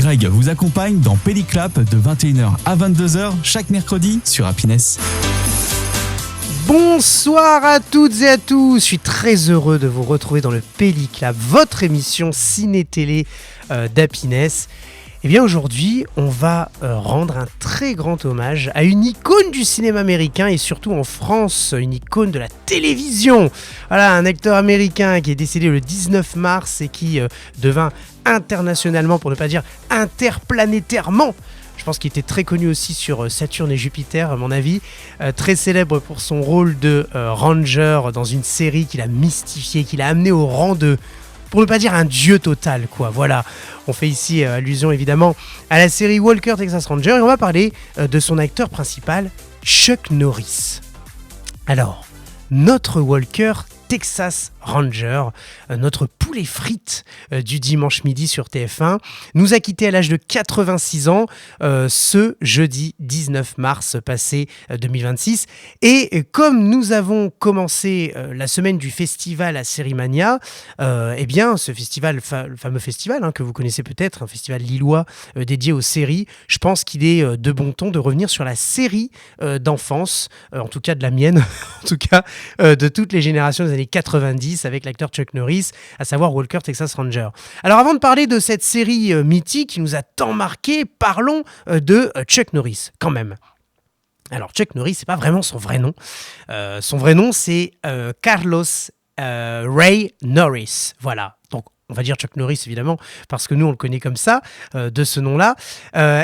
Greg vous accompagne dans Pelliclap de 21h à 22h chaque mercredi sur Happiness. Bonsoir à toutes et à tous, je suis très heureux de vous retrouver dans le Pelliclap, votre émission ciné-télé d'Happiness. Et bien aujourd'hui, on va rendre un très grand hommage à une icône du cinéma américain et surtout en France, une icône de la télévision. Voilà, un acteur américain qui est décédé le 19 mars et qui devint internationalement, pour ne pas dire interplanétairement. Je pense qu'il était très connu aussi sur Saturne et Jupiter, à mon avis. Très célèbre pour son rôle de Ranger dans une série qu'il a mystifié, qu'il a amené au rang de, pour ne pas dire un dieu total, quoi. Voilà, on fait ici allusion évidemment à la série Walker Texas Ranger et on va parler de son acteur principal, Chuck Norris. Alors, notre Walker Texas Ranger, notre poulet frites du dimanche midi sur TF1, nous a quittés à l'âge de 86 ans ce jeudi 19 mars passé 2026. Et comme nous avons commencé la semaine du festival à Sérimania, eh bien ce festival, le fameux festival que vous connaissez peut-être, un festival lillois dédié aux séries, je pense qu'il est de bon ton de revenir sur la série d'enfance, en tout cas de la mienne, en tout cas de toutes les générations des années 90 avec l'acteur Chuck Norris, à savoir Walker Texas Ranger. Alors avant de parler de cette série mythique qui nous a tant marqué, parlons de Chuck Norris quand même. Alors Chuck Norris, c'est pas vraiment son vrai nom. Son vrai nom c'est Carlos Ray Norris. Voilà. Donc on va dire Chuck Norris évidemment parce que nous on le connaît comme ça, de ce nom-là.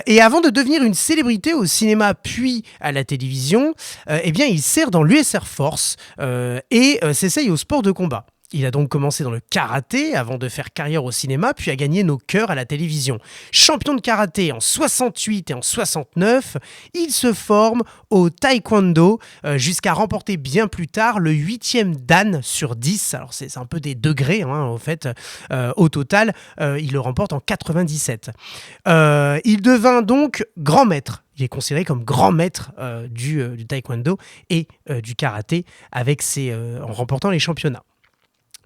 Et avant de devenir une célébrité au cinéma puis à la télévision, eh bien il sert dans l'US Air Force et s'essaye au sport de combat. Il a donc commencé dans le karaté avant de faire carrière au cinéma, puis a gagné nos cœurs à la télévision. Champion de karaté en 68 et en 69, il se forme au taekwondo jusqu'à remporter bien plus tard le 8e dan sur 10. Alors c'est un peu des degrés en fait. Au total, il le remporte en 97. Il devint donc grand maître. Il est considéré comme grand maître du taekwondo et du karaté en remportant les championnats.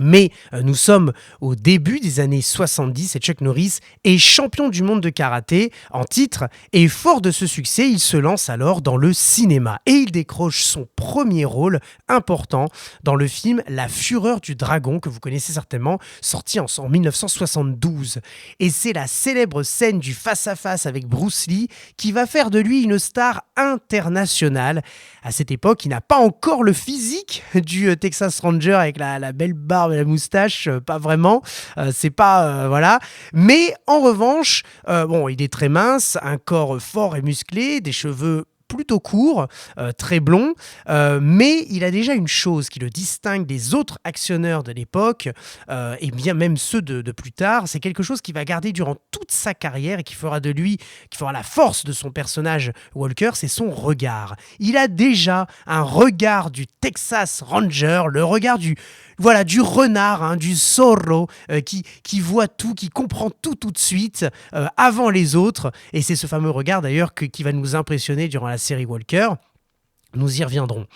Mais nous sommes au début des années 70 et Chuck Norris est champion du monde de karaté en titre et fort de ce succès, il se lance alors dans le cinéma et il décroche son premier rôle important dans le film La Fureur du Dragon que vous connaissez certainement, sorti en 1972. Et c'est la célèbre scène du face-à-face avec Bruce Lee qui va faire de lui une star internationale. À cette époque, il n'a pas encore le physique du Texas Ranger avec la belle barbe et la moustache, pas vraiment, c'est pas voilà. Mais en revanche, il est très mince, un corps fort et musclé, des cheveux plutôt court, très blond, mais il a déjà une chose qui le distingue des autres actionneurs de l'époque, et bien même ceux de plus tard, c'est quelque chose qu'il va garder durant toute sa carrière et qui fera la force de son personnage Walker, c'est son regard. Il a déjà un regard du Texas Ranger, le regard du renard, du zorro, qui voit tout, qui comprend tout de suite, avant les autres. Et c'est ce fameux regard d'ailleurs qui va nous impressionner durant la série Walker. Nous y reviendrons.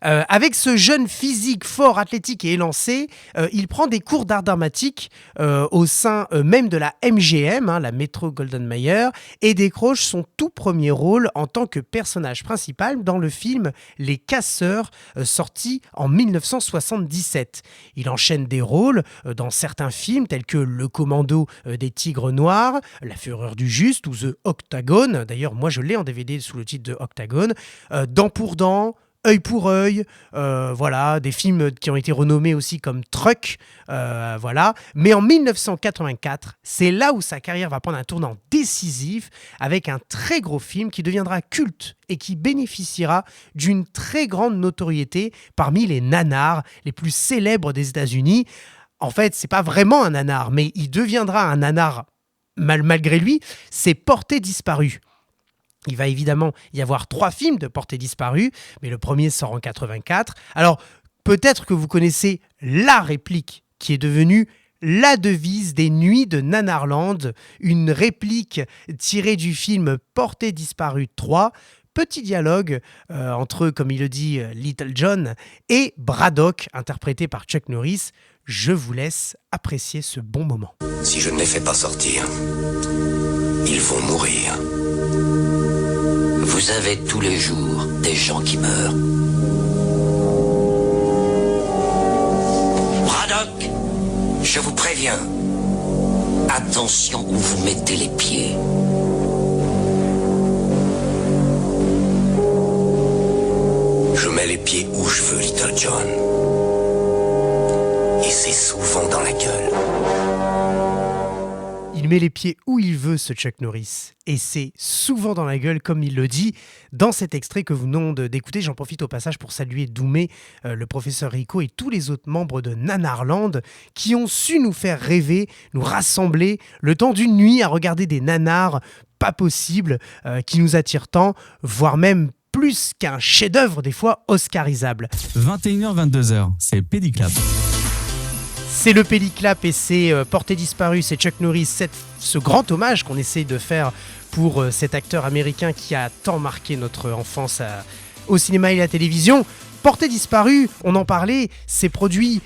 Avec ce jeune physique fort, athlétique et élancé, il prend des cours d'art dramatique au sein même de la MGM, la Metro Goldwyn Mayer, et décroche son tout premier rôle en tant que personnage principal dans le film Les Casseurs, sorti en 1977. Il enchaîne des rôles dans certains films tels que Le Commando des Tigres Noirs, La Fureur du Juste ou The Octagon. D'ailleurs, moi je l'ai en DVD sous le titre de Octagon. Dent pour dent, Œil pour œil, des films qui ont été renommés aussi comme Truck, Mais en 1984, c'est là où sa carrière va prendre un tournant décisif avec un très gros film qui deviendra culte et qui bénéficiera d'une très grande notoriété parmi les nanars les plus célèbres des États-Unis. En fait, c'est pas vraiment un nanar, mais il deviendra un nanar malgré lui, c'est Portée disparue. Il va évidemment y avoir 3 films de Portée disparue, mais le premier sort en 84. Alors, peut-être que vous connaissez la réplique qui est devenue la devise des nuits de Nanarland, une réplique tirée du film Portée disparue 3. Petit dialogue entre, comme il le dit, Little John et Braddock, interprété par Chuck Norris. Je vous laisse apprécier ce bon moment. Si je ne les fais pas sortir, ils vont mourir. Vous avez tous les jours des gens qui meurent. Braddock, je vous préviens. Attention où vous mettez les pieds. Je mets les pieds où je veux, Little John. Et c'est souvent dans la gueule. Il met les pieds où il veut, ce Chuck Norris. Et c'est souvent dans la gueule, comme il le dit. Dans cet extrait que vous venez d'écouter, j'en profite au passage pour saluer Doumé, le professeur Rico et tous les autres membres de Nanarland qui ont su nous faire rêver, nous rassembler le temps d'une nuit à regarder des nanars pas possibles, qui nous attirent tant, voire même plus qu'un chef-d'œuvre, des fois oscarisable. 21h-22h, c'est Pédiclap. C'est le Pédiclap et c'est Portée disparue, c'est Chuck Norris, ce grand hommage qu'on essaye de faire pour cet acteur américain qui a tant marqué notre enfance au cinéma et à la télévision. Portée disparue, on en parlait, c'est produit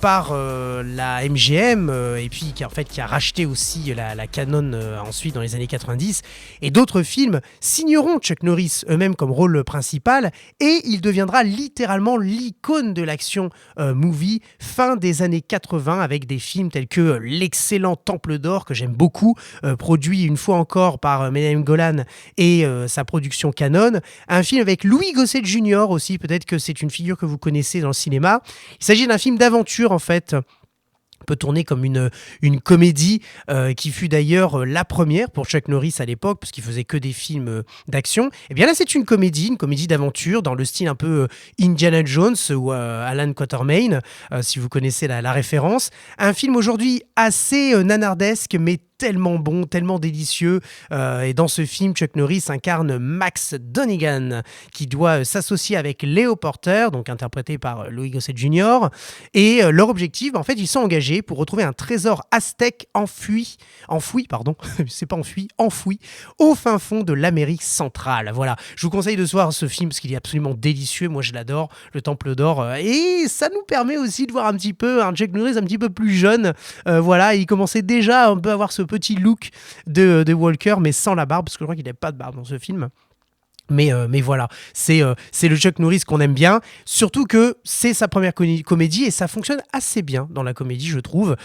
par la MGM et puis qui a racheté aussi la Canon ensuite dans les années 90. Et d'autres films signeront Chuck Norris eux-mêmes comme rôle principal et il deviendra littéralement l'icône de l'action movie fin des années 80 avec des films tels que l'excellent Temple d'Or que j'aime beaucoup, produit une fois encore par Menachem Golan et sa production Canon. Un film avec Louis Gossett Jr. aussi, peut-être que c'est une figure que vous connaissez dans le cinéma. Il s'agit d'un film d'aventure en fait, peut tourner comme une comédie qui fut d'ailleurs la première pour Chuck Norris à l'époque parce qu'il faisait que des films d'action. Et bien là c'est une comédie d'aventure dans le style un peu Indiana Jones ou Alan Quatermain, si vous connaissez la référence. Un film aujourd'hui assez nanardesque mais tellement bon, tellement délicieux. Et dans ce film, Chuck Norris incarne Max Donegan, qui doit s'associer avec Leo Porter, donc interprété par Louis Gossett Jr. Et leur objectif, en fait, ils sont engagés pour retrouver un trésor aztèque enfoui, c'est pas enfoui, enfoui, au fin fond de l'Amérique centrale. Voilà, je vous conseille de voir ce film parce qu'il est absolument délicieux. Moi, je l'adore, le Temple d'Or. Et ça nous permet aussi de voir un petit peu un Chuck Norris un petit peu plus jeune. Voilà, il commençait déjà un peu à avoir ce petit look de Walker, mais sans la barbe, parce que je crois qu'il n'avait pas de barbe dans ce film. Mais voilà, c'est le Chuck Norris qu'on aime bien, surtout que c'est sa première comédie et ça fonctionne assez bien dans la comédie, je trouve.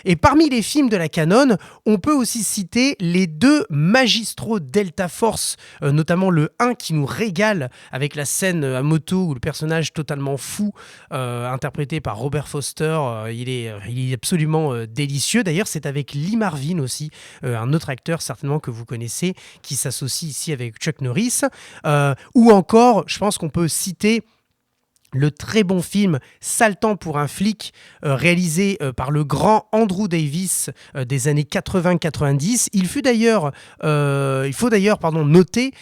Et parmi les films de la Canon, on peut aussi citer les deux magistraux Delta Force, notamment le 1 qui nous régale avec la scène à moto où le personnage totalement fou, interprété par Robert Foster, il est absolument délicieux. D'ailleurs, c'est avec Lee Marvin aussi, un autre acteur certainement que vous connaissez, qui s'associe ici avec Chuck Norris. Ou encore, je pense qu'on peut citer le très bon film Sale temps pour un flic, réalisé par le grand Andrew Davis des années 80-90. Il faut d'ailleurs noter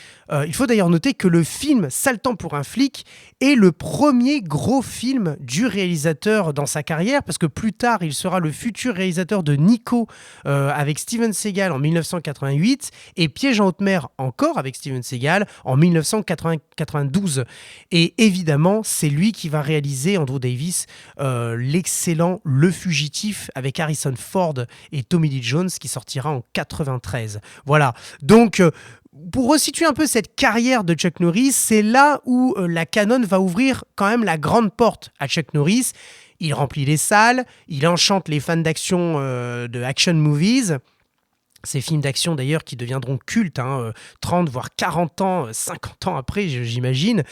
que le film Sale temps pour un flic est le premier gros film du réalisateur dans sa carrière, parce que plus tard, il sera le futur réalisateur de Nico avec Steven Seagal en 1988 et Piège en haute mer encore avec Steven Seagal en 1992. Et évidemment, c'est lui qui va réaliser, Andrew Davis, l'excellent Le Fugitif avec Harrison Ford et Tommy Lee Jones qui sortira en 93. Voilà, donc pour resituer un peu cette carrière de Chuck Norris, c'est là où la Canon va ouvrir quand même la grande porte à Chuck Norris. Il remplit les salles, il enchante les fans d'action de action movies. Ces films d'action d'ailleurs qui deviendront cultes 30 voire 40 ans, 50 ans après j'imagine,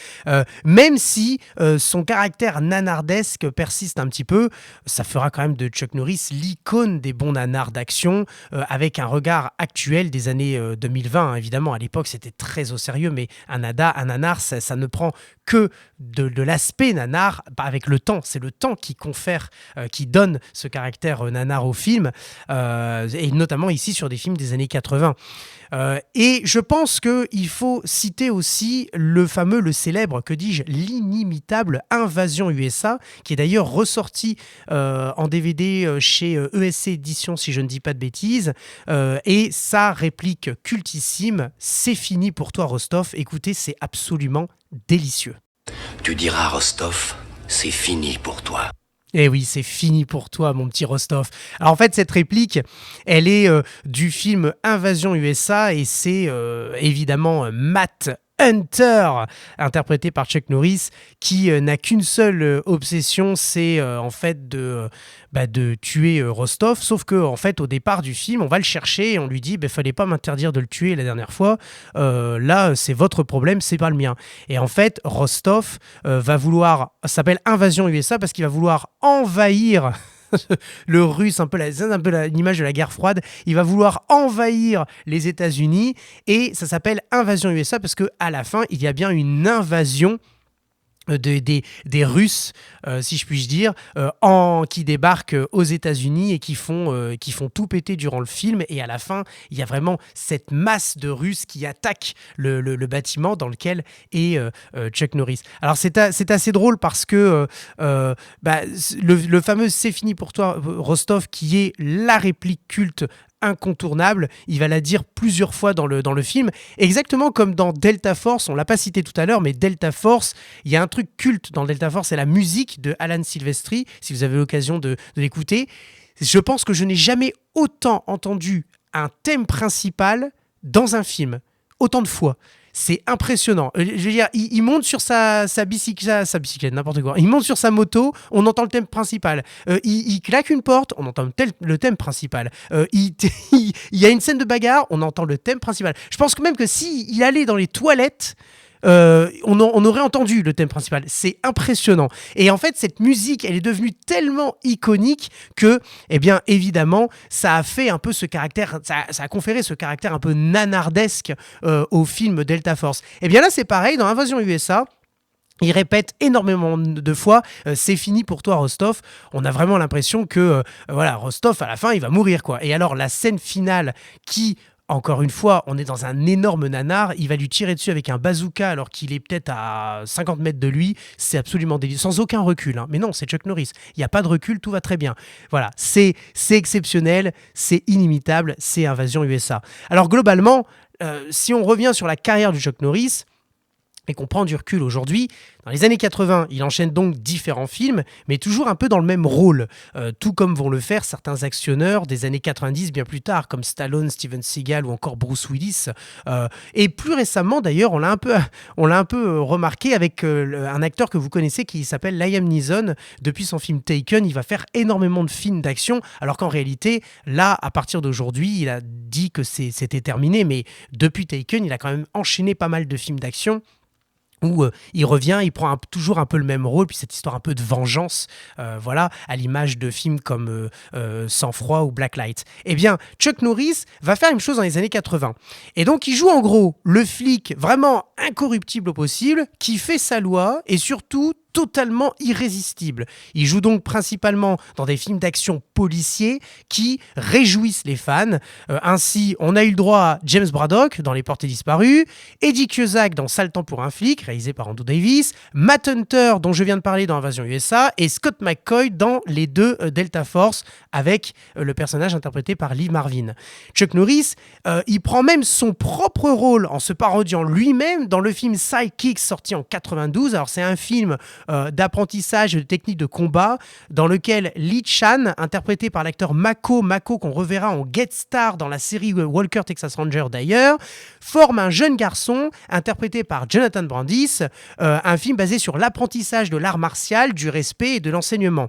même si son caractère nanardesque persiste un petit peu, ça fera quand même de Chuck Norris l'icône des bons nanars d'action, avec un regard actuel des années 2020 évidemment. À l'époque c'était très au sérieux, mais un nanar ça ne prend que de l'aspect nanar avec le temps. C'est le temps qui confère, qui donne ce caractère nanar au film, et notamment ici sur des films des années 80. Et je pense qu'il faut citer aussi le célèbre, l'inimitable Invasion USA, qui est d'ailleurs ressorti en DVD chez ESC Éditions, si je ne dis pas de bêtises, et sa réplique cultissime, c'est fini pour toi Rostov. Écoutez, c'est absolument délicieux. Tu diras, Rostov, c'est fini pour toi. Eh oui, c'est fini pour toi, mon petit Rostov. Alors en fait, cette réplique, elle est du film Invasion USA et c'est évidemment Matt Hunter, interprété par Chuck Norris, qui n'a qu'une seule obsession, c'est en fait de tuer Rostov. Sauf que en fait, au départ du film, on va le chercher et on lui dit fallait pas m'interdire de le tuer la dernière fois. Là, c'est votre problème, c'est pas le mien. Et en fait, Rostov va vouloir, ça s'appelle Invasion USA parce qu'il va vouloir envahir le russe, un peu l'image de la guerre froide. Il va vouloir envahir les États-Unis et ça s'appelle Invasion USA parce qu'à la fin, il y a bien une invasion des Russes, si je puis dire, qui débarquent aux États-Unis et qui font tout péter durant le film. Et à la fin, il y a vraiment cette masse de Russes qui attaquent le bâtiment dans lequel est Chuck Norris. Alors c'est assez drôle parce que le fameux "C'est fini pour toi, Rostov", qui est la réplique culte incontournable, il va la dire plusieurs fois dans le film, exactement comme dans Delta Force. On l'a pas cité tout à l'heure, mais Delta Force, il y a un truc culte dans Delta Force, c'est la musique de Alan Silvestri, si vous avez l'occasion de l'écouter. Je pense que je n'ai jamais autant entendu un thème principal dans un film, autant de fois. C'est impressionnant. Je veux dire, il monte sur sa bicyclette, n'importe quoi. Il monte sur sa moto, on entend le thème principal. Il claque une porte, on entend le thème principal. Il y a une scène de bagarre, on entend le thème principal. Je pense que même que s'il allait dans les toilettes, on aurait entendu le thème principal. C'est impressionnant. Et en fait, cette musique, elle est devenue tellement iconique que, eh bien, évidemment, ça a fait un peu ce caractère, ça a conféré ce caractère un peu nanardesque au film Delta Force. Et bien là, c'est pareil, dans Invasion USA, il répète énormément de fois c'est fini pour toi, Rostov. On a vraiment l'impression que Rostov, à la fin, il va mourir, quoi. Et alors, la scène finale qui... Encore une fois, on est dans un énorme nanar, il va lui tirer dessus avec un bazooka alors qu'il est peut-être à 50 mètres de lui, c'est absolument délicieux, sans aucun recul. Mais non, c'est Chuck Norris, il n'y a pas de recul, tout va très bien. Voilà, c'est exceptionnel, c'est inimitable, c'est Invasion USA. Alors globalement, si on revient sur la carrière du Chuck Norris, et qu'on prend du recul aujourd'hui, dans les années 80, il enchaîne donc différents films, mais toujours un peu dans le même rôle, tout comme vont le faire certains actionneurs des années 90 bien plus tard, comme Stallone, Steven Seagal ou encore Bruce Willis. Et plus récemment, d'ailleurs, on l'a un peu remarqué avec un acteur que vous connaissez qui s'appelle Liam Neeson. Depuis son film Taken, il va faire énormément de films d'action, alors qu'en réalité, là, à partir d'aujourd'hui, il a dit que c'était terminé, mais depuis Taken, il a quand même enchaîné pas mal de films d'action où il revient, il prend toujours un peu le même rôle, puis cette histoire un peu de vengeance, à l'image de films comme Sang-Froid ou Blacklight. Eh bien, Chuck Norris va faire une chose dans les années 80. Et donc, il joue en gros le flic vraiment incorruptible au possible, qui fait sa loi, et surtout totalement irrésistible. Il joue donc principalement dans des films d'action policiers qui réjouissent les fans. Ainsi, on a eu le droit à James Braddock dans Les Portées disparues, Eddie Cusack dans Sale temps pour un flic, réalisé par Andrew Davis, Matt Hunter, dont je viens de parler dans Invasion USA, et Scott McCoy dans les deux Delta Force, avec le personnage interprété par Lee Marvin. Chuck Norris, il prend même son propre rôle en se parodiant lui-même dans le film Sidekicks, sorti en 92. Alors c'est un film d'apprentissage de techniques de combat dans lequel Lee Chan, interprété par l'acteur Mako qu'on reverra en guest star dans la série Walker Texas Ranger d'ailleurs, forme un jeune garçon interprété par Jonathan Brandis, un film basé sur l'apprentissage de l'art martial, du respect et de l'enseignement.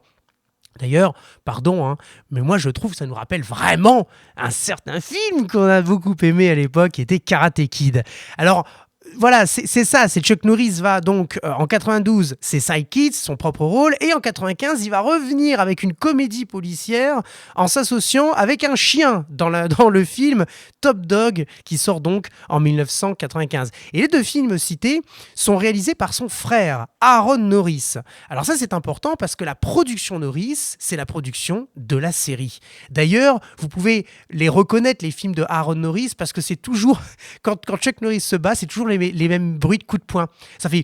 D'ailleurs, pardon, mais moi je trouve que ça nous rappelle vraiment un certain film qu'on a beaucoup aimé à l'époque, qui était Karate Kid. Alors, voilà, c'est ça, c'est Chuck Norris va donc en 92, c'est Sidekicks, son propre rôle, et en 95, il va revenir avec une comédie policière en s'associant avec un chien dans le film Top Dog, qui sort donc en 1995. Et les deux films cités sont réalisés par son frère, Aaron Norris. Alors ça, c'est important parce que la production Norris, c'est la production de la série. D'ailleurs, vous pouvez les reconnaître, les films de Aaron Norris, parce que c'est toujours, quand Chuck Norris se bat, c'est toujours les mêmes bruits de coups de poing. Ça fait...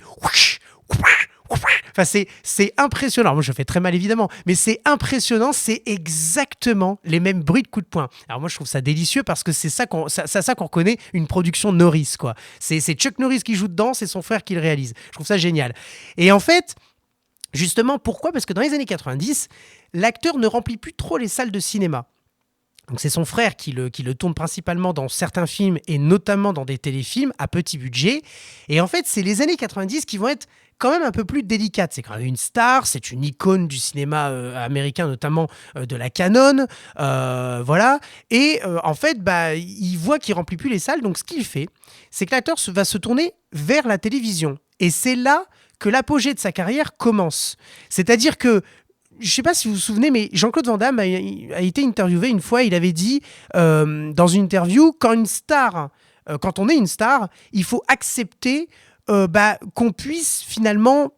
Enfin, c'est impressionnant. Moi, je fais très mal, évidemment. Mais c'est impressionnant. C'est exactement les mêmes bruits de coups de poing. Alors moi, je trouve ça délicieux parce que c'est ça qu'on reconnaît une production Norris, quoi. C'est Chuck Norris qui joue dedans, c'est son frère qui le réalise. Je trouve ça génial. Et en fait... Justement, pourquoi ? Parce que dans les années 90, l'acteur ne remplit plus trop les salles de cinéma. Donc c'est son frère qui le tourne principalement dans certains films et notamment dans des téléfilms à petit budget. Et en fait, c'est les années 90 qui vont être quand même un peu plus délicates. C'est quand même une star, c'est une icône du cinéma américain, notamment de la canon. Voilà. Et en fait, il voit qu'il ne remplit plus les salles. Donc ce qu'il fait, c'est que l'acteur va se tourner vers la télévision. Et c'est là que l'apogée de sa carrière commence. C'est-à-dire que je ne sais pas si vous vous souvenez, mais Jean-Claude Van Damme a été interviewé une fois. Il avait dit dans une interview, quand on est une star, il faut accepter qu'on puisse finalement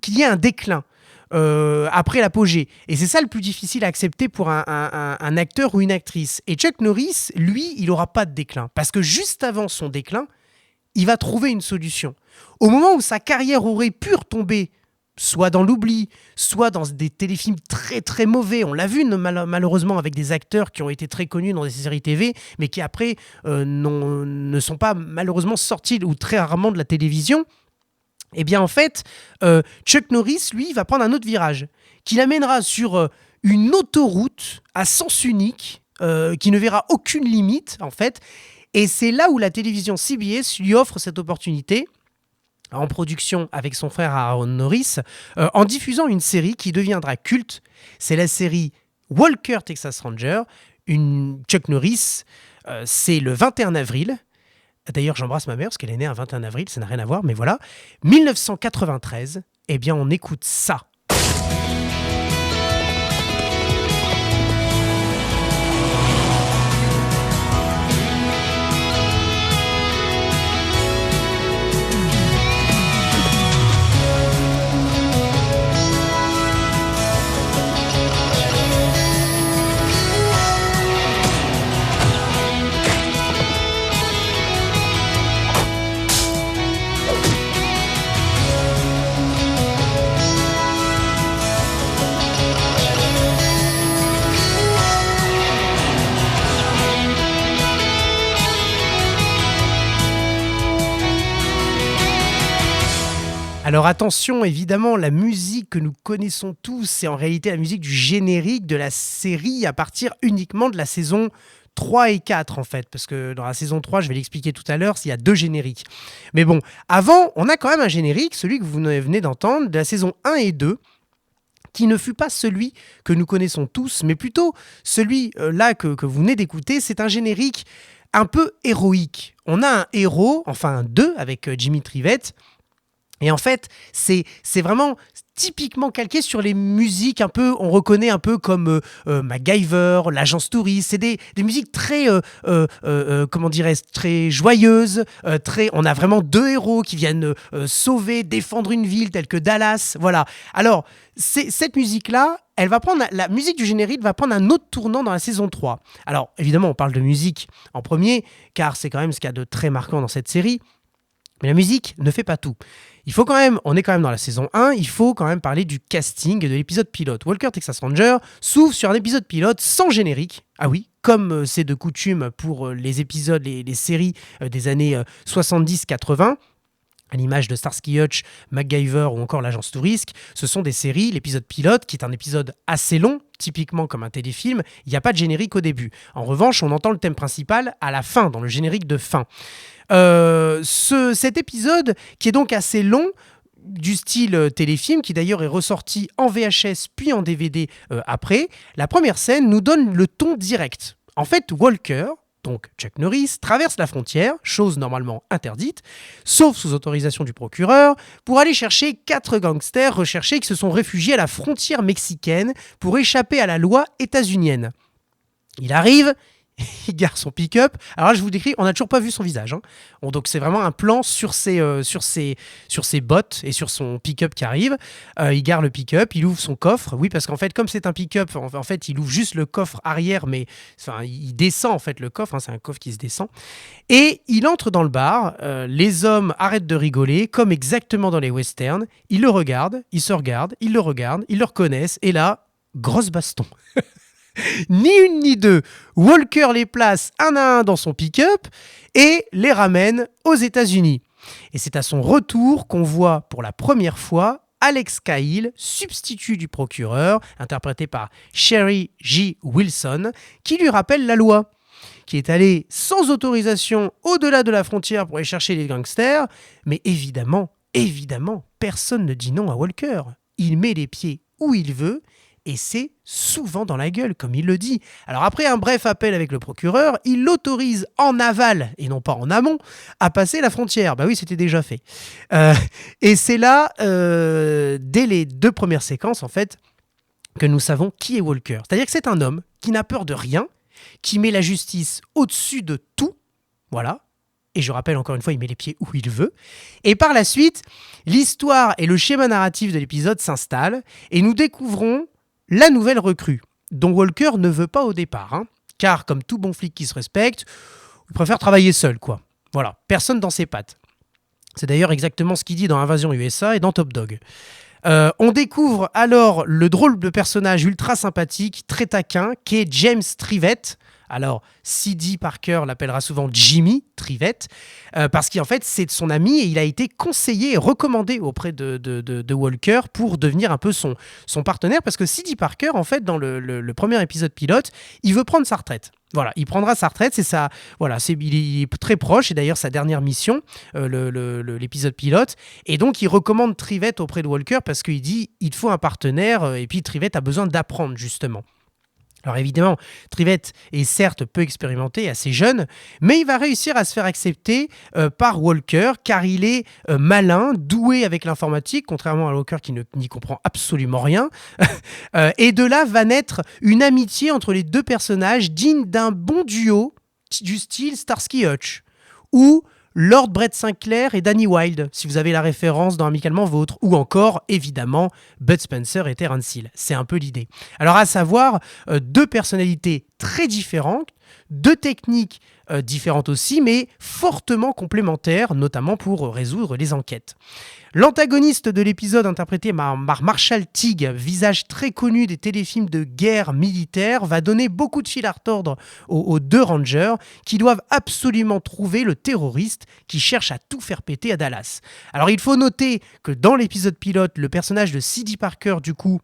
qu'il y ait un déclin après l'apogée. Et c'est ça le plus difficile à accepter pour un acteur ou une actrice. Et Chuck Norris, lui, il n'aura pas de déclin. Parce que juste avant son déclin, il va trouver une solution. Au moment où sa carrière aurait pu retomber soit dans l'oubli, soit dans des téléfilms très très mauvais. On l'a vu malheureusement avec des acteurs qui ont été très connus dans des séries TV, mais qui après ne sont pas malheureusement sortis ou très rarement de la télévision. Eh bien en fait, Chuck Norris, lui, va prendre un autre virage, qui l'amènera sur une autoroute à sens unique, qui ne verra aucune limite en fait. Et c'est là où la télévision CBS lui offre cette opportunité, en production avec son frère Aaron Norris, en diffusant une série qui deviendra culte. C'est la série Walker Texas Ranger. Chuck Norris, c'est le 21 avril. D'ailleurs, j'embrasse ma mère parce qu'elle est née un 21 avril, ça n'a rien à voir, mais voilà. 1993, eh bien, on écoute ça. Alors attention, évidemment, la musique que nous connaissons tous, c'est en réalité la musique du générique de la série à partir uniquement de la saison 3 et 4 en fait, parce que dans la saison 3, je vais l'expliquer tout à l'heure, il y a 2 génériques. Mais bon, avant, on a quand même un générique, celui que vous venez d'entendre, de la saison 1 et 2, qui ne fut pas celui que nous connaissons tous, mais plutôt celui-là que vous venez d'écouter. C'est un générique un peu héroïque. On a un héros, enfin deux, avec Jimmy Trivette. Et en fait, c'est vraiment typiquement calqué sur les musiques un peu, on reconnaît un peu comme MacGyver, l'agence touriste. C'est des musiques très, comment dirais-je, très joyeuses. On a vraiment 2 héros qui viennent sauver, défendre une ville telle que Dallas. Voilà. Alors, cette musique-là, la musique du générique va prendre un autre tournant dans la saison 3. Alors, évidemment, on parle de musique en premier, car c'est quand même ce qu'il y a de très marquant dans cette série. Mais la musique ne fait pas tout. On est quand même dans la saison 1, il faut quand même parler du casting de l'épisode pilote. Walker Texas Ranger s'ouvre sur un épisode pilote sans générique. Ah oui, comme c'est de coutume pour les épisodes, les séries des années 70-80. À l'image de Starsky Hutch, MacGyver ou encore l'agence Touriste, ce sont des séries, l'épisode pilote, qui est un épisode assez long, typiquement comme un téléfilm, il n'y a pas de générique au début. En revanche, on entend le thème principal à la fin, dans le générique de fin. Cet épisode, qui est donc assez long, du style téléfilm, qui d'ailleurs est ressorti en VHS puis en DVD après, la première scène nous donne le ton direct. En fait, Walker, donc Chuck Norris, traverse la frontière, chose normalement interdite, sauf sous autorisation du procureur, pour aller chercher 4 gangsters recherchés qui se sont réfugiés à la frontière mexicaine pour échapper à la loi états-unienne. Il arrive, il gare son pick-up. Alors là, je vous décris, on n'a toujours pas vu son visage. Donc c'est vraiment un plan sur ses bottes et sur son pick-up qui arrive. Il gare le pick-up, il ouvre son coffre. Oui, parce qu'en fait, comme c'est un pick-up, en fait, il ouvre juste le coffre arrière, mais enfin, il descend en fait le coffre. C'est un coffre qui se descend. Et il entre dans le bar. Les hommes arrêtent de rigoler, comme exactement dans les westerns. Ils le regardent, ils se regardent, ils le regardent, ils le reconnaissent. Et là, grosse baston. Ni une ni deux, Walker les place un à un dans son pick-up et les ramène aux États-Unis. Et c'est à son retour qu'on voit pour la première fois Alex Cahill, substitut du procureur, interprété par Sherry G. Wilson, qui lui rappelle la loi, qui est allé sans autorisation au-delà de la frontière pour aller chercher les gangsters. Mais évidemment, personne ne dit non à Walker. Il met les pieds où il veut, et c'est souvent dans la gueule, comme il le dit. Alors après un bref appel avec le procureur, il l'autorise en aval, et non pas en amont, à passer la frontière. Bah oui, c'était déjà fait. Et c'est là, dès les 2 premières séquences, en fait, que nous savons qui est Walker. C'est-à-dire que c'est un homme qui n'a peur de rien, qui met la justice au-dessus de tout, voilà. Et je rappelle encore une fois, il met les pieds où il veut. Et par la suite, l'histoire et le schéma narratif de l'épisode s'installent, et nous découvrons la nouvelle recrue, dont Walker ne veut pas au départ, hein, car comme tout bon flic qui se respecte, il préfère travailler seul, quoi. Voilà, personne dans ses pattes. C'est d'ailleurs exactement ce qu'il dit dans Invasion USA et dans Top Dog. On découvre alors le drôle de personnage ultra sympathique, très taquin, qui est James Trivette. Alors, C.D. Parker l'appellera souvent Jimmy Trivette, parce qu'en fait, c'est son ami et il a été conseillé et recommandé auprès de Walker pour devenir un peu son partenaire, parce que C.D. Parker, en fait, dans le premier épisode pilote, il veut prendre sa retraite. Voilà, il prendra sa retraite, c'est ça. Voilà, il est très proche, et d'ailleurs sa dernière mission, l'épisode pilote, et donc il recommande Trivette auprès de Walker parce qu'il dit il faut un partenaire, et puis Trivette a besoin d'apprendre justement. Alors évidemment, Trivette est certes peu expérimenté, assez jeune, mais il va réussir à se faire accepter par Walker, car il est malin, doué avec l'informatique, contrairement à Walker qui n'y comprend absolument rien. Et de là va naître une amitié entre les 2 personnages digne d'un bon duo du style Starsky Hutch, ou Lord Brett Sinclair et Danny Wilde, si vous avez la référence dans Amicalement Vôtre, ou encore, évidemment, Bud Spencer et Terence Hill. C'est un peu l'idée. Alors, à savoir, 2 personnalités très différentes, 2 techniques différentes aussi, mais fortement complémentaires, notamment pour résoudre les enquêtes. L'antagoniste de l'épisode, interprété par Marshall Teague, visage très connu des téléfilms de guerre militaire, va donner beaucoup de fil à retordre aux 2 rangers qui doivent absolument trouver le terroriste qui cherche à tout faire péter à Dallas. Alors il faut noter que dans l'épisode pilote, le personnage de C.D. Parker, du coup,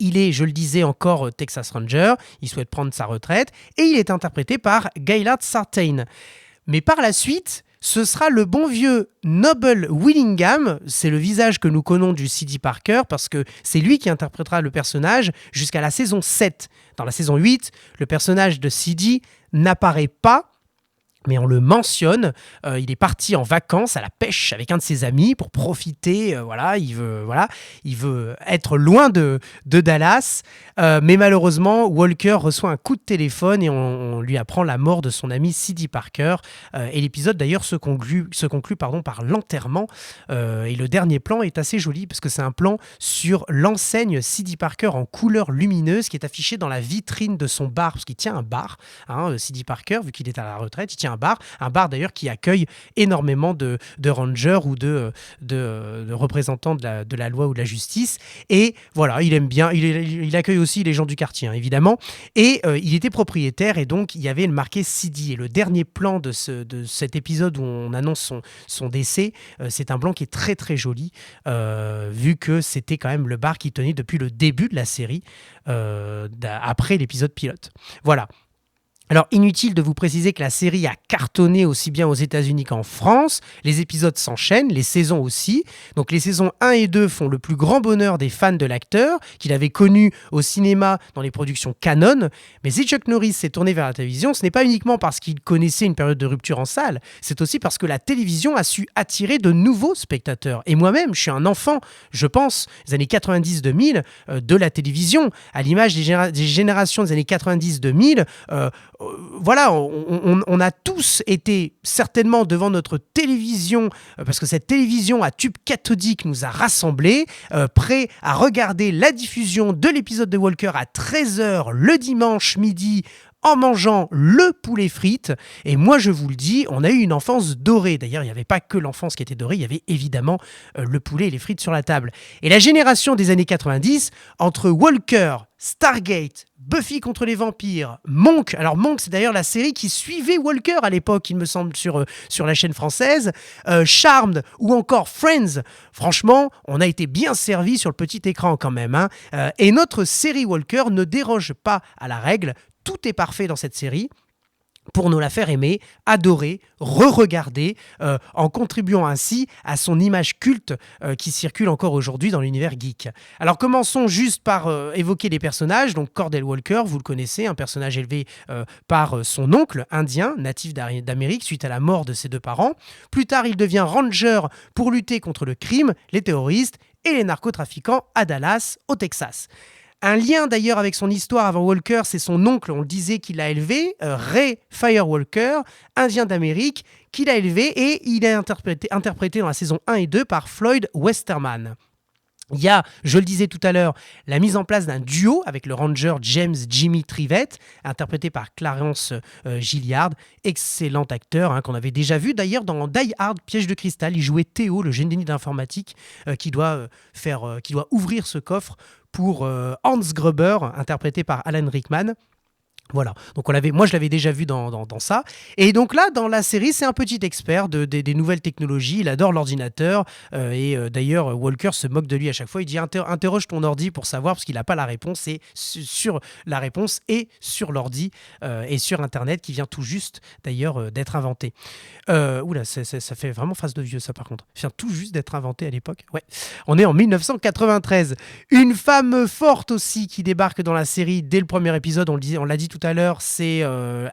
il est, je le disais encore, Texas Ranger, il souhaite prendre sa retraite, et il est interprété par Gaylord Sartain. Mais par la suite, ce sera le bon vieux Noble Willingham, c'est le visage que nous connaissons du C.D. Parker, parce que c'est lui qui interprétera le personnage jusqu'à la saison 7. Dans la saison 8, le personnage de C.D. n'apparaît pas, mais on le mentionne, il est parti en vacances à la pêche avec un de ses amis pour profiter, il veut être loin de Dallas, mais malheureusement Walker reçoit un coup de téléphone et on lui apprend la mort de son ami C.D. Parker, et l'épisode d'ailleurs se conclut par l'enterrement, et le dernier plan est assez joli parce que c'est un plan sur l'enseigne C.D. Parker en couleur lumineuse qui est affichée dans la vitrine de son bar, parce qu'il tient un bar, C.D. Parker, vu qu'il est à la retraite, il tient un bar d'ailleurs qui accueille énormément de rangers ou de représentants de la loi ou de la justice, et voilà, il aime bien, il accueille aussi les gens du quartier, évidemment, et il était propriétaire, et donc il y avait le marqué CD, et le dernier plan de cet épisode où on annonce son décès, c'est un plan qui est très très joli, vu que c'était quand même le bar qui tenait depuis le début de la série, après l'épisode pilote. Voilà. Alors, inutile de vous préciser que la série a cartonné aussi bien aux États-Unis qu'en France. Les épisodes s'enchaînent, les saisons aussi. Donc, les saisons 1 et 2 font le plus grand bonheur des fans de l'acteur, qu'il avait connu au cinéma dans les productions Canon. Mais si Chuck Norris s'est tourné vers la télévision, ce n'est pas uniquement parce qu'il connaissait une période de rupture en salle, c'est aussi parce que la télévision a su attirer de nouveaux spectateurs. Et moi-même, je suis un enfant, je pense, des années 90-2000, de la télévision. À l'image des générations des années 90-2000, voilà, on a tous été certainement devant notre télévision, parce que cette télévision à tube cathodique nous a rassemblés, prêts à regarder la diffusion de l'épisode de Walker à 13h le dimanche midi en mangeant le poulet frites. Et moi, je vous le dis, on a eu une enfance dorée. D'ailleurs, il n'y avait pas que l'enfance qui était dorée, il y avait évidemment le poulet et les frites sur la table. Et la génération des années 90, entre Walker, Stargate, Buffy contre les vampires, Monk. Alors Monk, c'est d'ailleurs la série qui suivait Walker à l'époque, il me semble, sur la chaîne française. Charmed ou encore Friends. Franchement, on a été bien servi sur le petit écran quand même. Hein. Et notre série Walker ne déroge pas à la règle. Tout est parfait dans cette série pour nous la faire aimer, adorer, re-regarder, en contribuant ainsi à son image culte qui circule encore aujourd'hui dans l'univers geek. Alors commençons juste par évoquer les personnages. Donc Cordell Walker, vous le connaissez, un personnage élevé par son oncle indien, natif d'Amérique, suite à la mort de ses deux parents. Plus tard, il devient ranger pour lutter contre le crime, les terroristes et les narcotrafiquants à Dallas, au Texas. Un lien d'ailleurs avec son histoire avant Walker, c'est son oncle, on le disait, qui l'a élevé, Ray Firewalker, indien d'Amérique, qui l'a élevé et il est interprété dans la saison 1 et 2 par Floyd Westerman. Il y a, je le disais tout à l'heure, la mise en place d'un duo avec le ranger James Jimmy Trivette, interprété par Clarence Gilliard, excellent acteur qu'on avait déjà vu d'ailleurs dans Die Hard, Piège de cristal. Il jouait Théo, le génie d'informatique, qui doit ouvrir ce coffre pour Hans Gruber, interprété par Alan Rickman. Voilà, donc moi je l'avais déjà vu dans ça. Et donc là, dans la série, c'est un petit expert des nouvelles technologies. Il adore l'ordinateur. D'ailleurs, Walker se moque de lui à chaque fois. Il dit interroge ton ordi pour savoir, parce qu'il n'a pas la réponse. Et sur la réponse est sur l'ordi et sur Internet, qui vient tout juste d'ailleurs d'être inventé. Oula, ça fait vraiment phrase de vieux, ça par contre. Il vient tout juste d'être inventé à l'époque. Ouais. On est en 1993. Une femme forte aussi qui débarque dans la série dès le premier épisode. On l'a dit tout à l'heure, c'est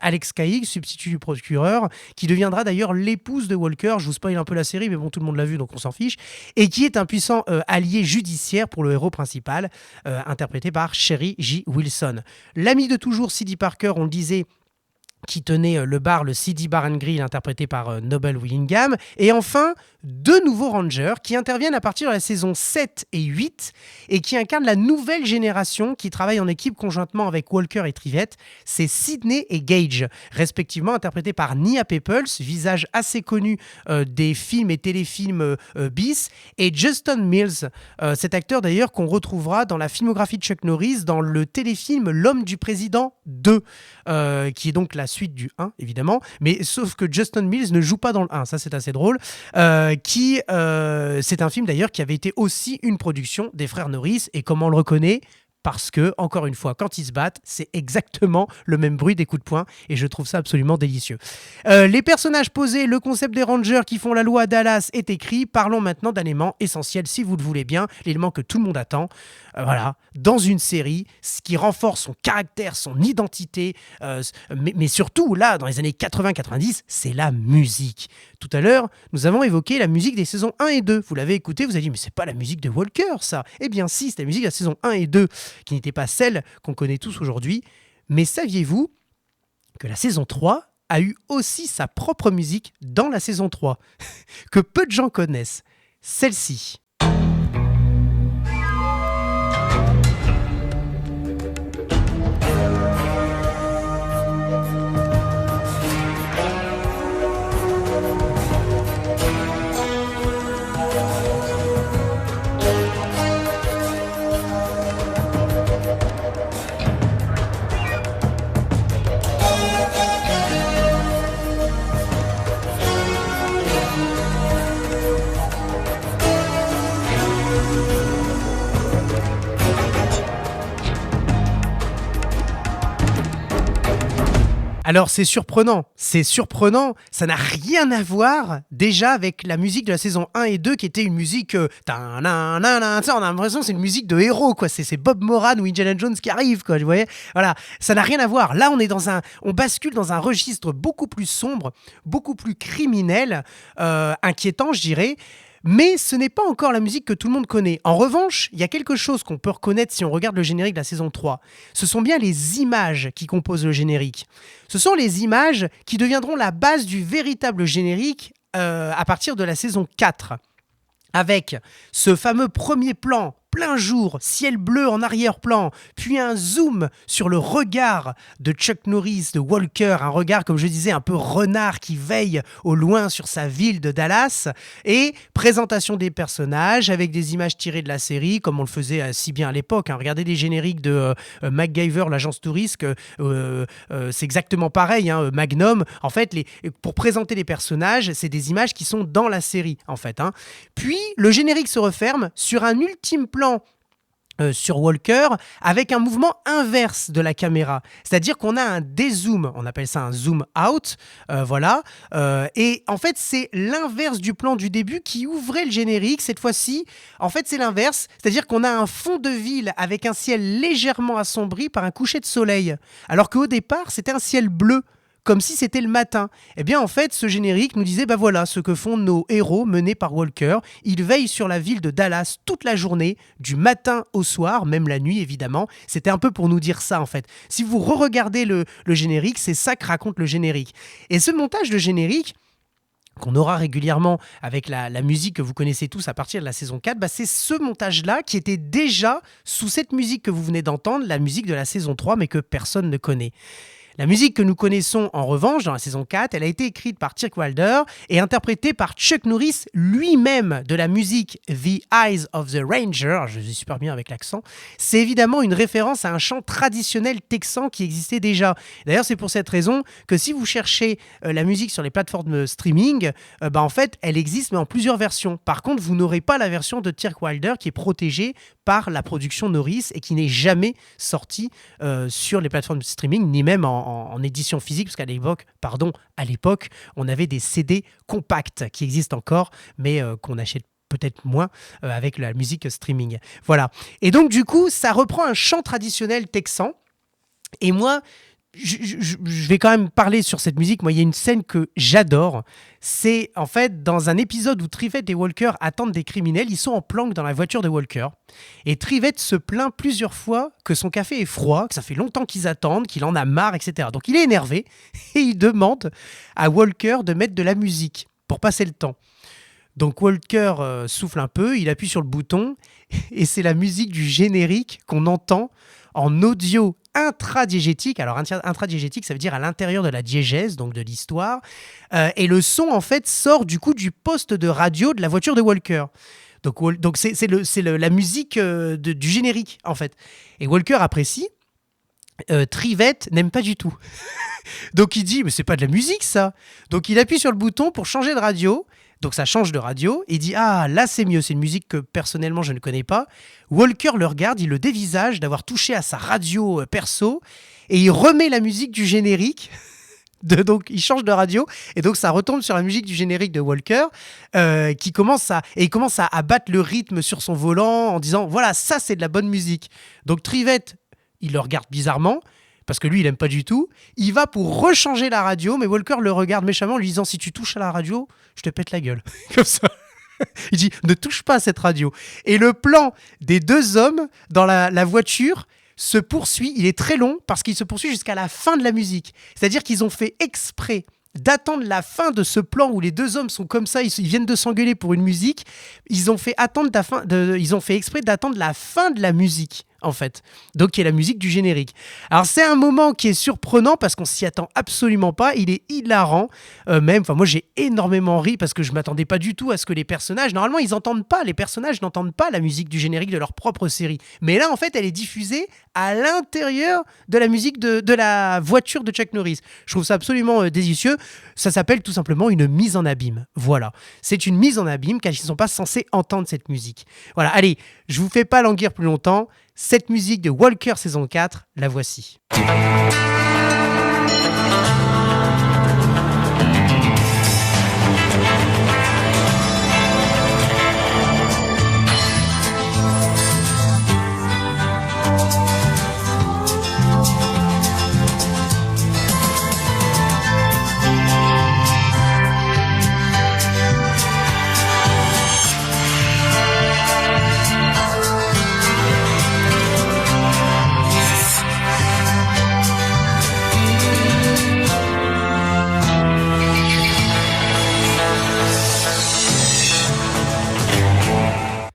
Alex Caig, substitut du procureur, qui deviendra d'ailleurs l'épouse de Walker. Je vous spoil un peu la série, mais bon, tout le monde l'a vu, donc on s'en fiche. Et qui est un puissant allié judiciaire pour le héros principal, interprété par Sherry J. Wilson. L'ami de toujours, C.D. Parker, on le disait, qui tenait le bar, le CD Bar and Grill, interprété par Noble Willingham. Et enfin, deux nouveaux rangers qui interviennent à partir de la saison 7 et 8 et qui incarnent la nouvelle génération qui travaille en équipe conjointement avec Walker et Trivette. C'est Sidney et Gage, respectivement interprétés par Nia Peoples, visage assez connu des films et téléfilms bis, et Justin Mills, cet acteur d'ailleurs qu'on retrouvera dans la filmographie de Chuck Norris dans le téléfilm L'Homme du Président 2, qui est donc la suite du 1 évidemment, mais sauf que Justin Mills ne joue pas dans le 1, ça c'est assez drôle, c'est un film d'ailleurs qui avait été aussi une production des frères Norris. Et comment on le reconnaît ? Parce que, encore une fois, quand ils se battent, c'est exactement le même bruit des coups de poing et je trouve ça absolument délicieux. Les personnages posés, le concept des Rangers qui font la loi à Dallas est écrit. Parlons maintenant d'un élément essentiel, si vous le voulez bien, l'élément que tout le monde attend. Voilà, dans une série, ce qui renforce son caractère, son identité, mais surtout, là, dans les années 80-90, c'est la musique. Tout à l'heure, nous avons évoqué la musique des saisons 1 et 2. Vous l'avez écouté, vous avez dit, mais c'est pas la musique de Walker, ça. Eh bien si, c'est la musique de la saison 1 et 2, qui n'était pas celle qu'on connaît tous aujourd'hui. Mais saviez-vous que la saison 3 a eu aussi sa propre musique dans la saison 3, que peu de gens connaissent. Celle-ci. Alors c'est surprenant, ça n'a rien à voir déjà avec la musique de la saison 1 et 2 qui était une musique on a l'impression que c'est une musique de héros quoi, c'est Bob Moran ou Indiana Jones qui arrive quoi, vous voyez. Voilà, ça n'a rien à voir. Là on bascule dans un registre beaucoup plus sombre, beaucoup plus criminel, inquiétant je dirais. Mais ce n'est pas encore la musique que tout le monde connaît. En revanche, il y a quelque chose qu'on peut reconnaître si on regarde le générique de la saison 3. Ce sont bien les images qui composent le générique. Ce sont les images qui deviendront la base du véritable générique à partir de la saison 4. Avec ce fameux premier plan plein jour, ciel bleu en arrière-plan, puis un zoom sur le regard de Chuck Norris, de Walker, un regard, comme je disais, un peu renard qui veille au loin sur sa ville de Dallas, et présentation des personnages avec des images tirées de la série, comme on le faisait si bien à l'époque. Regardez les génériques de MacGyver, l'agence touriste, c'est exactement pareil. Magnum, en fait, pour présenter les personnages, c'est des images qui sont dans la série, en fait. Puis, le générique se referme sur un ultime plan sur Walker avec un mouvement inverse de la caméra. C'est-à-dire qu'on a un dézoom, on appelle ça un zoom out, et en fait, c'est l'inverse du plan du début qui ouvrait le générique. Cette fois-ci, en fait, c'est l'inverse. C'est-à-dire qu'on a un fond de ville avec un ciel légèrement assombri par un coucher de soleil. Alors qu'au départ, c'était un ciel bleu, comme si c'était le matin. Eh bien, en fait, ce générique nous disait, voilà ce que font nos héros menés par Walker. Ils veillent sur la ville de Dallas toute la journée, du matin au soir, même la nuit, évidemment. C'était un peu pour nous dire ça, en fait. Si vous re-regardez le générique, c'est ça que raconte le générique. Et ce montage de générique, qu'on aura régulièrement avec la musique que vous connaissez tous à partir de la saison 4, c'est ce montage-là qui était déjà sous cette musique que vous venez d'entendre, la musique de la saison 3, mais que personne ne connaît. La musique que nous connaissons en revanche dans la saison 4, elle a été écrite par Kirk Wilder et interprétée par Chuck Norris lui-même. De la musique The Eyes of the Ranger, je suis super bien avec l'accent, c'est évidemment une référence à un chant traditionnel texan qui existait déjà. D'ailleurs, c'est pour cette raison que si vous cherchez la musique sur les plateformes streaming, en fait, elle existe mais en plusieurs versions. Par contre, vous n'aurez pas la version de Kirk Wilder qui est protégée par la production Norris et qui n'est jamais sortie sur les plateformes de streaming, ni même en édition physique, parce qu'à l'époque, on avait des CD compacts qui existent encore, mais qu'on achète peut-être moins avec la musique streaming. Voilà. Et donc, du coup, ça reprend un chant traditionnel texan. Et moi, je vais quand même parler sur cette musique. Moi, il y a une scène que j'adore. C'est en fait dans un épisode où Trivette et Walker attendent des criminels. Ils sont en planque dans la voiture de Walker. Et Trivette se plaint plusieurs fois que son café est froid, que ça fait longtemps qu'ils attendent, qu'il en a marre, etc. Donc il est énervé et il demande à Walker de mettre de la musique pour passer le temps. Donc Walker souffle un peu, il appuie sur le bouton et c'est la musique du générique qu'on entend en audio intradiégétique. Alors intradiégétique, ça veut dire à l'intérieur de la diégèse, donc de l'histoire. Et le son, en fait, sort du coup du poste de radio de la voiture de Walker. Donc c'est la musique du générique, en fait. Et Walker apprécie. Trivette n'aime pas du tout. Donc il dit, mais c'est pas de la musique, ça. Donc il appuie sur le bouton pour changer de radio. Donc ça change de radio. Il dit, ah, là c'est mieux, c'est une musique que personnellement je ne connais pas. Walker le regarde, il le dévisage d'avoir touché à sa radio perso et il remet la musique du générique. Donc il change de radio et donc ça retombe sur la musique du générique de Walker qui commence à battre le rythme sur son volant en disant, voilà, ça c'est de la bonne musique. Donc Trivette, il le regarde bizarrement, parce que lui, il n'aime pas du tout. Il va pour rechanger la radio, mais Walker le regarde méchamment en lui disant « Si tu touches à la radio, je te pète la gueule. » Comme ça. Il dit « Ne touche pas à cette radio. » Et le plan des deux hommes dans la voiture se poursuit. Il est très long parce qu'il se poursuit jusqu'à la fin de la musique. C'est-à-dire qu'ils ont fait exprès d'attendre la fin de ce plan où les deux hommes sont comme ça, ils viennent de s'engueuler pour une musique. Ils ont fait exprès d'attendre la fin de la musique, en fait. Donc, qui est la musique du générique. Alors, c'est un moment qui est surprenant parce qu'on s'y attend absolument pas. Il est hilarant. Moi, j'ai énormément ri parce que je m'attendais pas du tout à ce que les personnages... Normalement, les personnages n'entendent pas la musique du générique de leur propre série. Mais là, en fait, elle est diffusée à l'intérieur de la musique de la voiture de Chuck Norris. Je trouve ça absolument délicieux. Ça s'appelle tout simplement une mise en abîme. Voilà. C'est une mise en abîme car ils ne sont pas censés entendre cette musique. Voilà. Allez, je vous fais pas languir plus longtemps. Cette musique de Walker saison 4, la voici.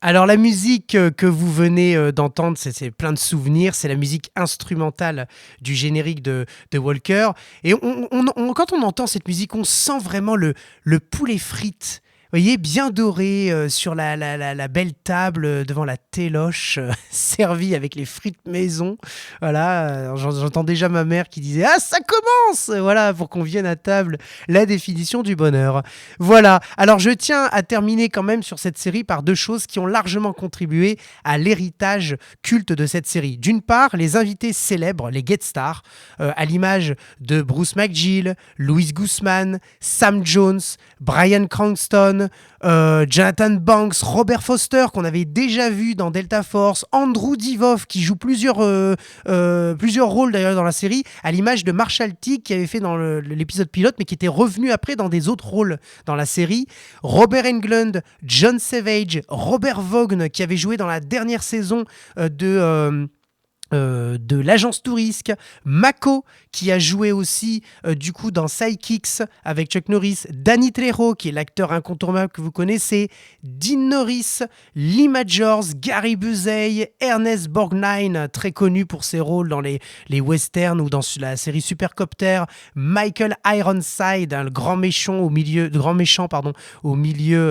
Alors la musique que vous venez d'entendre, c'est plein de souvenirs, c'est la musique instrumentale du générique de Walker. Et quand on entend cette musique, on sent vraiment le poulet frites. Vous voyez, bien doré sur la belle table devant la téloche, servie avec les frites maison. Voilà, j'entends déjà ma mère qui disait « Ah, ça commence !» Voilà, pour qu'on vienne à table, la définition du bonheur. Voilà, alors je tiens à terminer quand même sur cette série par deux choses qui ont largement contribué à l'héritage culte de cette série. D'une part, les invités célèbres, les guest stars, à l'image de Bruce McGill, Louis Guzman, Sam Jones, Bryan Cranston, Jonathan Banks, Robert Foster qu'on avait déjà vu dans Delta Force, Andrew Divoff qui joue plusieurs rôles d'ailleurs dans la série, à l'image de Marshall Teague qui avait fait dans l'épisode pilote mais qui était revenu après dans des autres rôles dans la série, Robert Englund, John Savage, Robert Vaughn qui avait joué dans la dernière saison de l'agence Tourisque, Mako qui a joué aussi du coup dans Sidekicks avec Chuck Norris, Danny Trejo qui est l'acteur incontournable que vous connaissez, Dean Norris, Lee Majors, Gary Busey, Ernest Borgnine très connu pour ses rôles dans les westerns ou dans la série Supercopter, Michael Ironside, le grand méchant au milieu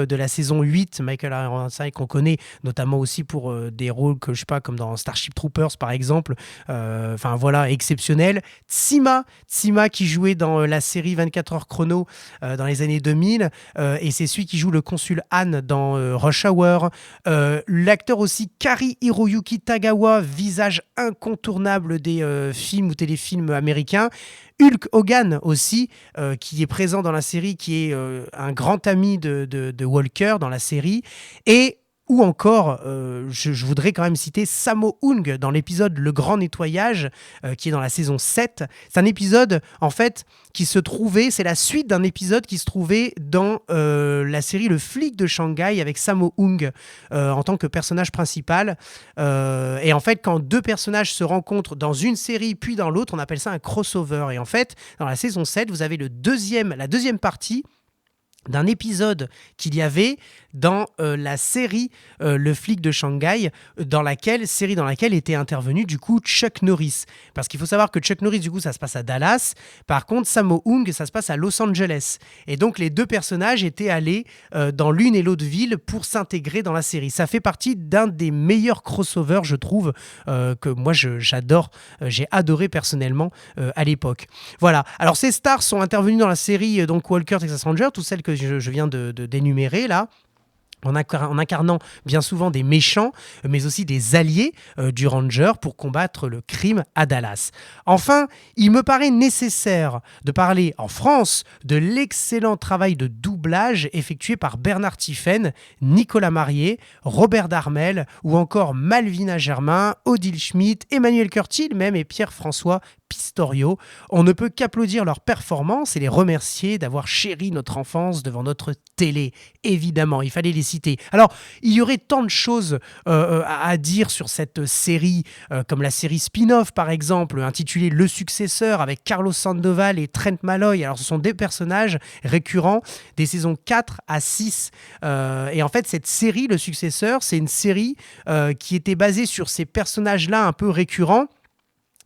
de la saison 8, Michael Ironside qu'on connaît notamment aussi pour des rôles que je sais pas comme dans Starship Troopers par exemple. Enfin voilà, exceptionnel. Tsima qui jouait dans la série 24 heures chrono dans les années 2000 et c'est celui qui joue le consul Han dans Rush Hour. L'acteur aussi Kari Hiroyuki Tagawa, visage incontournable des films ou téléfilms américains. Hulk Hogan aussi, qui est présent dans la série, qui est un grand ami de Walker dans la série. Ou encore, je voudrais quand même citer Sammo Hung dans l'épisode Le Grand Nettoyage, qui est dans la saison 7. C'est un épisode, en fait, qui se trouvait, c'est la suite d'un épisode qui se trouvait dans la série Le Flic de Shanghai avec Sammo Hung en tant que personnage principal. Et en fait, quand deux personnages se rencontrent dans une série puis dans l'autre, on appelle ça un crossover. Et en fait, dans la saison 7, vous avez la deuxième partie d'un épisode qu'il y avait dans la série Le Flic de Shanghai, série dans laquelle était intervenu du coup Chuck Norris. Parce qu'il faut savoir que Chuck Norris, du coup, ça se passe à Dallas. Par contre, Sammo Hung, ça se passe à Los Angeles. Et donc, les deux personnages étaient allés dans l'une et l'autre ville pour s'intégrer dans la série. Ça fait partie d'un des meilleurs crossovers, je trouve, que moi, j'adore. J'ai adoré personnellement à l'époque. Voilà. Alors, ces stars sont intervenues dans la série donc Walker, Texas Ranger, toutes celles que je viens d'énumérer là, en incarnant bien souvent des méchants, mais aussi des alliés du Ranger pour combattre le crime à Dallas. Enfin, il me paraît nécessaire de parler en France de l'excellent travail de doublage effectué par Bernard Tiphaine, Nicolas Marié, Robert Darmel ou encore Malvina Germain, Odile Schmidt, Emmanuel Curtil même et Pierre-François Pistorio. On ne peut qu'applaudir leur performance et les remercier d'avoir chéri notre enfance devant notre télé. Évidemment, il fallait les citer. Alors, il y aurait tant de choses à dire sur cette série, comme la série spin-off par exemple, intitulée Le Successeur avec Carlos Sandoval et Trent Malloy. Alors, ce sont des personnages récurrents des saisons 4 à 6. Et en fait, cette série, Le Successeur, c'est une série qui était basée sur ces personnages-là un peu récurrents,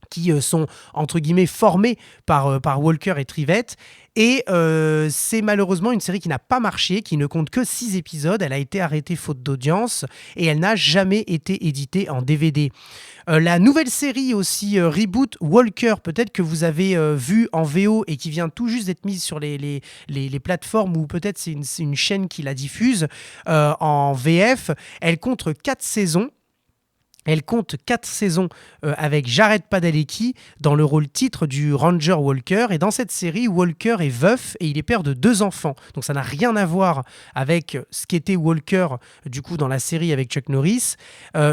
qui sont, entre guillemets, formés par Walker et Trivette. Et c'est malheureusement une série qui n'a pas marché, qui ne compte que 6 épisodes. Elle a été arrêtée faute d'audience et elle n'a jamais été éditée en DVD. La nouvelle série aussi, Reboot Walker, peut-être que vous avez vu en VO et qui vient tout juste d'être mise sur les plateformes ou peut-être c'est une chaîne qui la diffuse en VF. Elle compte 4 saisons. Elle compte 4 saisons avec Jared Padalecki dans le rôle titre du Ranger Walker. Et dans cette série, Walker est veuf et il est père de 2 enfants. Donc ça n'a rien à voir avec ce qu'était Walker du coup dans la série avec Chuck Norris.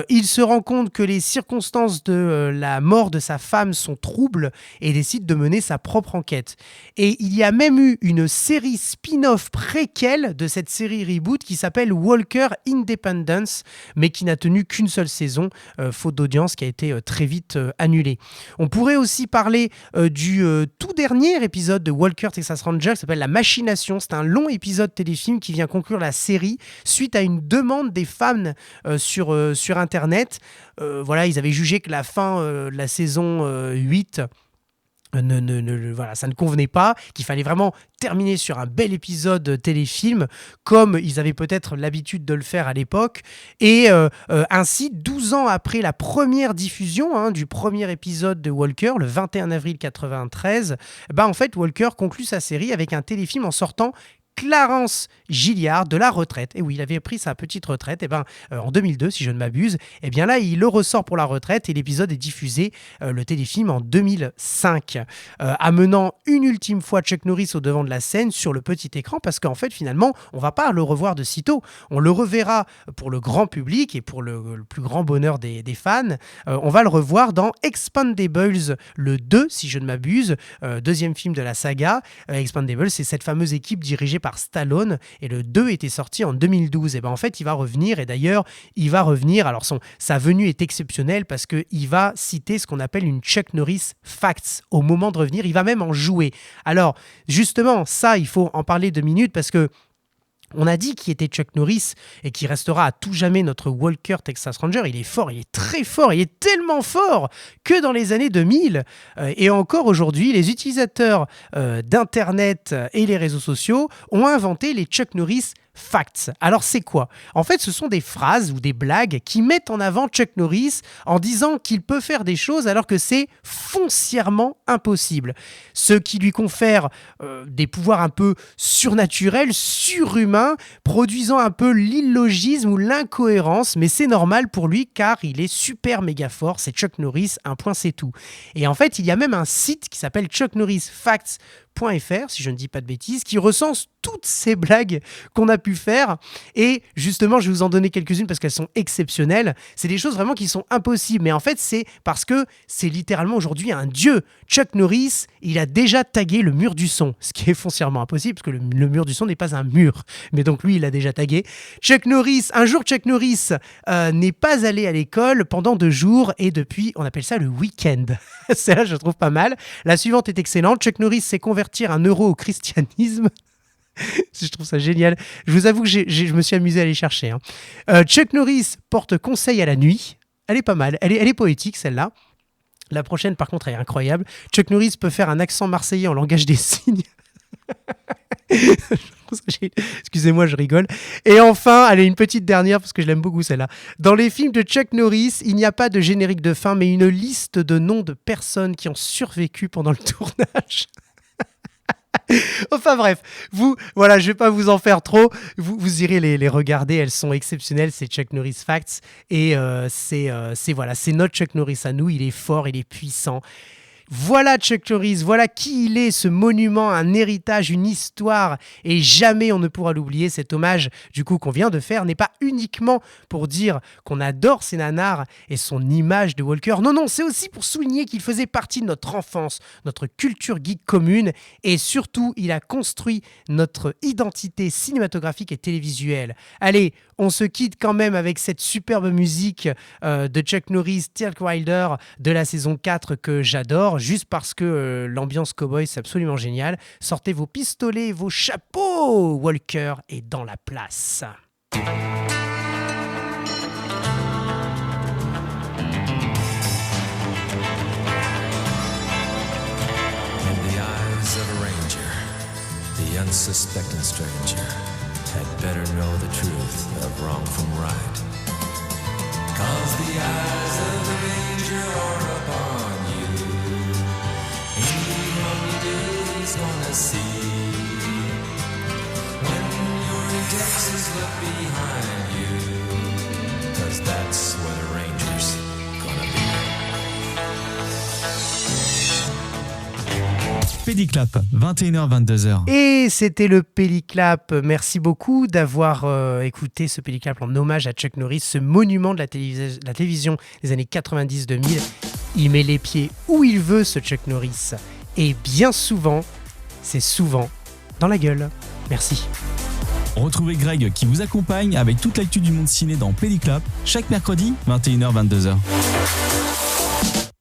Il se rend compte que les circonstances de la mort de sa femme sont troubles et décide de mener sa propre enquête. Et il y a même eu une série spin-off préquelle de cette série reboot qui s'appelle Walker Independence, mais qui n'a tenu qu'une seule saison. faute d'audience qui a été très vite annulée. On pourrait aussi parler du tout dernier épisode de Walker Texas Ranger qui s'appelle La Machination. C'est un long épisode téléfilm qui vient conclure la série suite à une demande des fans sur Internet. Voilà, ils avaient jugé que la fin de la saison 8... voilà, ça ne convenait pas, qu'il fallait vraiment terminer sur un bel épisode téléfilm, comme ils avaient peut-être l'habitude de le faire à l'époque. Et ainsi, 12 ans après la première diffusion du premier épisode de Walker, le 21 avril 1993, en fait, Walker conclut sa série avec un téléfilm en sortant Clarence Gilliard de la retraite. Et oui, il avait pris sa petite retraite en 2002, si je ne m'abuse. Et bien là, il le ressort pour la retraite et l'épisode est diffusé, le téléfilm, en 2005, amenant une ultime fois Chuck Norris au devant de la scène sur le petit écran, parce qu'en fait, finalement, on ne va pas le revoir de sitôt. On le reverra pour le grand public et pour le plus grand bonheur des fans. On va le revoir dans Expendables, le 2, si je ne m'abuse, deuxième film de la saga. Expendables, c'est cette fameuse équipe dirigée par Stallone, et le 2 était sorti en 2012. Et en fait, il va revenir, et d'ailleurs, il va revenir, alors sa venue est exceptionnelle parce qu'il va citer ce qu'on appelle une Chuck Norris Facts au moment de revenir, il va même en jouer. Alors, justement, ça, il faut en parler 2 minutes parce que on a dit qui était Chuck Norris et qui restera à tout jamais notre Walker Texas Ranger. Il est fort, il est très fort, il est tellement fort que dans les années 2000 et encore aujourd'hui, les utilisateurs d'Internet et les réseaux sociaux ont inventé les Chuck Norris Facts. Alors c'est quoi ? En fait, ce sont des phrases ou des blagues qui mettent en avant Chuck Norris en disant qu'il peut faire des choses alors que c'est foncièrement impossible. Ce qui lui confère des pouvoirs un peu surnaturels, surhumains, produisant un peu l'illogisme ou l'incohérence, mais c'est normal pour lui car il est super méga fort, c'est Chuck Norris, un point c'est tout. Et en fait, il y a même un site qui s'appelle chucknorrisfacts.fr, si je ne dis pas de bêtises, qui recense toutes ces blagues qu'on a pu faire. Et justement, je vais vous en donner quelques-unes parce qu'elles sont exceptionnelles. C'est des choses vraiment qui sont impossibles. Mais en fait, c'est parce que c'est littéralement aujourd'hui un dieu. Chuck Norris, il a déjà tagué le mur du son, ce qui est foncièrement impossible parce que le mur du son n'est pas un mur. Mais donc lui, il l'a déjà tagué. Un jour, Chuck Norris n'est pas allé à l'école pendant 2 jours et depuis, on appelle ça le week-end. Celle-là, je trouve pas mal. La suivante est excellente. Chuck Norris sait convertir un euro au christianisme. Je trouve ça génial. Je vous avoue que je me suis amusé à aller chercher. Chuck Norris porte conseil à la nuit. Elle est pas mal. Elle est poétique, celle-là. La prochaine, par contre, elle est incroyable. Chuck Norris peut faire un accent marseillais en langage des signes. Excusez-moi, je rigole. Et enfin, allez, une petite dernière parce que je l'aime beaucoup celle-là. Dans les films de Chuck Norris, il n'y a pas de générique de fin, mais une liste de noms de personnes qui ont survécu pendant le tournage. Enfin bref, voilà, je vais pas vous en faire trop. Vous irez les regarder, elles sont exceptionnelles. C'est Chuck Norris Facts et c'est notre Chuck Norris à nous. Il est fort, il est puissant. Voilà Chuck Norris, voilà qui il est, ce monument, un héritage, une histoire, et jamais on ne pourra l'oublier. Cet hommage du coup qu'on vient de faire n'est pas uniquement pour dire qu'on adore ses nanars et son image de Walker. Non, c'est aussi pour souligner qu'il faisait partie de notre enfance, notre culture geek commune, et surtout il a construit notre identité cinématographique et télévisuelle. Allez, on se quitte quand même avec cette superbe musique de Chuck Norris, Dirk Wilder de la saison 4 que j'adore, juste parce que l'ambiance cowboy c'est absolument génial. Sortez vos pistolets, vos chapeaux, Walker est dans la place. In the eyes of a ranger, the unsuspecting stranger had better know the truth of wrong from right. 'Cause the eyes of the ranger are upon you. Anyone you do, he's gonna see. When you're in Texas, look behind you. 'Cause that's where the ranger's gonna be. Pédiclap, 21h-22h. Et c'était le Pédiclap. Merci beaucoup d'avoir écouté ce Pédiclap en hommage à Chuck Norris, ce monument de la télévision des années 90-2000. Il met les pieds où il veut, ce Chuck Norris. Et bien souvent, c'est souvent dans la gueule. Merci. Retrouvez Greg qui vous accompagne avec toute l'actu du monde ciné dans Pelliclap, chaque mercredi, 21h-22h.